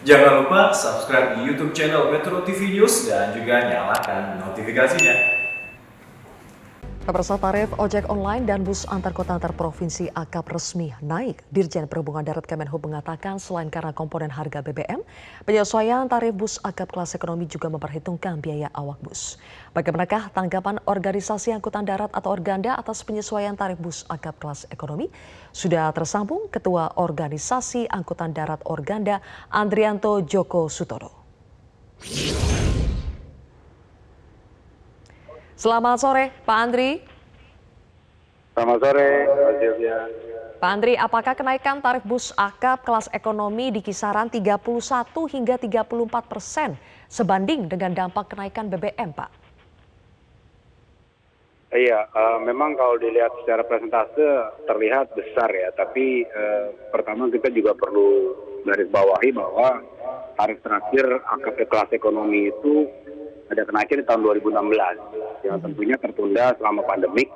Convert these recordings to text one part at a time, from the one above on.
Jangan lupa subscribe di YouTube channel Metro TV News dan juga nyalakan notifikasinya. Pemirsa, tarif ojek online dan bus antar kota antar provinsi akap resmi naik. Dirjen Perhubungan Darat Kemenhub mengatakan selain karena komponen harga BBM, penyesuaian tarif bus akap kelas ekonomi juga memperhitungkan biaya awak bus. Bagaimanakah tanggapan organisasi angkutan darat atau Organda atas penyesuaian tarif bus akap kelas ekonomi? Sudah tersambung Ketua Organisasi Angkutan Darat Organda, Andrianto Joko Sutodo. Selamat sore, Pak Andri. Selamat sore, Pak Sylvia. Pak Andri, apakah kenaikan tarif bus akap kelas ekonomi di kisaran 31 hingga 34% sebanding dengan dampak kenaikan BBM, Pak? Iya, memang kalau dilihat secara persentase terlihat besar ya, tapi pertama kita juga perlu garis bawahi bahwa tarif terakhir akap kelas ekonomi itu ada kenaikan di tahun 2016 yang tentunya tertunda selama pandemik.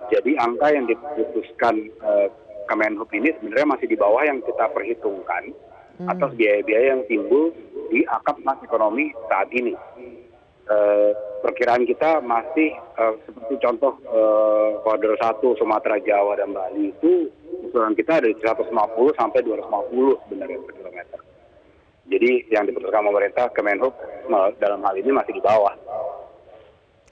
Jadi angka yang diputuskan Kemenhub ini sebenarnya masih di bawah yang kita perhitungkan atas biaya-biaya yang timbul di akap kelas ekonomi saat ini. Perkiraan kita masih seperti contoh koridor 1 Sumatera, Jawa dan Bali itu usulan kita dari 150 sampai 250 sebenarnya per kilometer. Jadi yang diputuskan pemerintah Kemenhub dalam hal ini masih di bawah.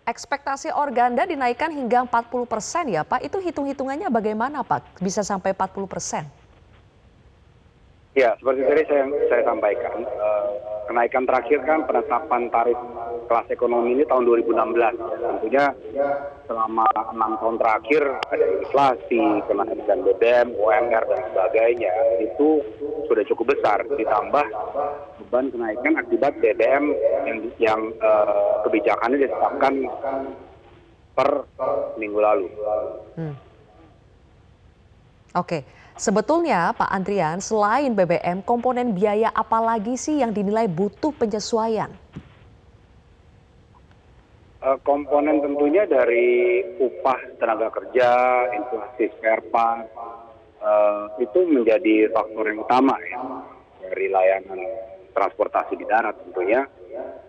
Ekspektasi Organda dinaikkan hingga 40% ya Pak, itu hitung-hitungannya bagaimana Pak? Bisa sampai 40%? Ya, seperti tadi saya sampaikan, kenaikan terakhir kan penetapan tarif kelas ekonomi ini tahun 2016. Tentunya selama 6 tahun terakhir ada inflasi, kenaikan BBM, UMR dan sebagainya, itu sudah cukup besar. Ditambah beban kenaikan akibat BBM yang kebijakannya ditetapkan per minggu lalu. Oke, sebetulnya Pak Andrian, selain BBM, komponen biaya apa lagi sih yang dinilai butuh penyesuaian? Komponen tentunya dari upah tenaga kerja, inflasi spare part, itu menjadi faktor yang utama ya dari layanan transportasi di darat tentunya.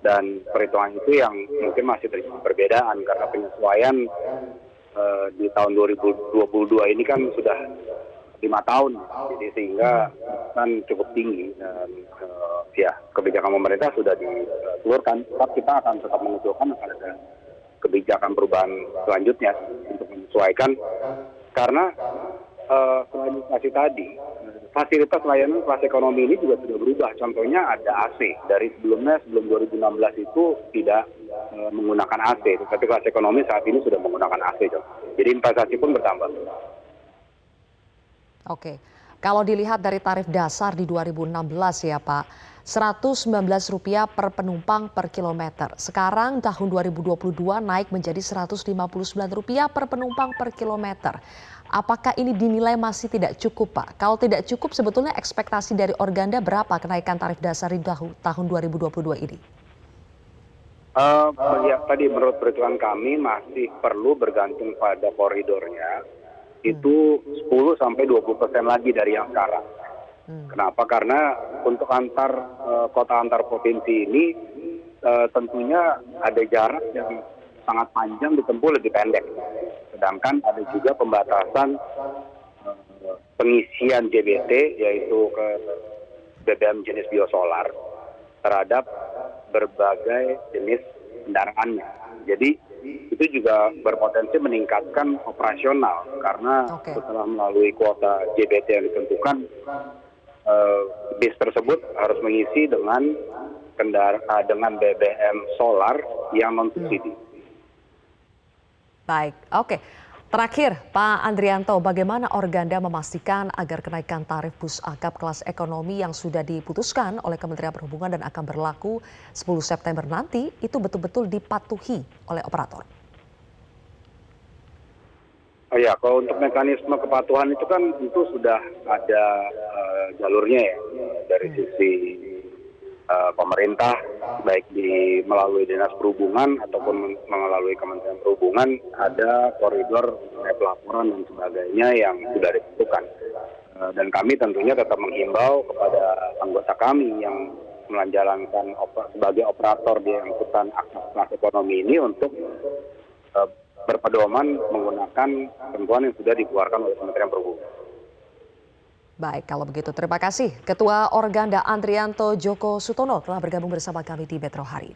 Dan perhitungan itu yang mungkin masih terjadi perbedaan karena penyesuaian di tahun 2022 ini kan sudah 5 tahun, jadi sehingga kan cukup tinggi dan ya kebijakan pemerintah sudah dikeluarkan. Tetap kita akan tetap mengusulkan akan ada kebijakan perubahan selanjutnya untuk menyesuaikan karena selain inflasi tadi, fasilitas layanan kelas ekonomi ini juga sudah berubah. Contohnya ada AC. Dari sebelum 2016 itu tidak menggunakan AC, tapi kelas ekonomi saat ini sudah menggunakan AC. Jadi investasi pun bertambah. Oke, kalau dilihat dari tarif dasar di 2016 ya Pak, Rp119 per penumpang per kilometer. Sekarang tahun 2022 naik menjadi Rp159 per penumpang per kilometer. Apakah ini dinilai masih tidak cukup Pak? Kalau tidak cukup sebetulnya ekspektasi dari Organda berapa kenaikan tarif dasar di tahun 2022 ini? Ya, tadi menurut perhitungan kami masih perlu bergantung pada koridornya. Itu 10-20% lagi dari yang sekarang. Kenapa? Karena untuk kota antar provinsi ini tentunya ada jarak yang sangat panjang ditempuh lebih pendek. Sedangkan ada juga pembatasan pengisian JBT yaitu ke BBM jenis biosolar terhadap berbagai jenis kendaraannya. Jadi itu juga berpotensi meningkatkan operasional karena setelah melalui kuota JBT yang ditentukan, bis tersebut harus mengisi dengan BBM solar yang non subsidi. Baik, oke. Terakhir, Pak Andrianto, bagaimana Organda memastikan agar kenaikan tarif bus akap kelas ekonomi yang sudah diputuskan oleh Kementerian Perhubungan dan akan berlaku 10 September nanti itu betul-betul dipatuhi oleh operator? Oh ya, kalau untuk mekanisme kepatuhan itu kan itu sudah ada jalurnya ya dari sisi pemerintah, baik melalui Dinas Perhubungan ataupun melalui Kementerian Perhubungan, ada koridor pelaporan dan sebagainya yang sudah ditentukan. Dan kami tentunya tetap menghimbau kepada anggota kami yang menjalankan sebagai operator di angkutan kelas ekonomi ini untuk berpedoman menggunakan ketentuan yang sudah dikeluarkan oleh Kementerian Perhubungan. Baik, kalau begitu terima kasih. Ketua Organda Andrianto Joko Sutono telah bergabung bersama kami di Metro hari ini.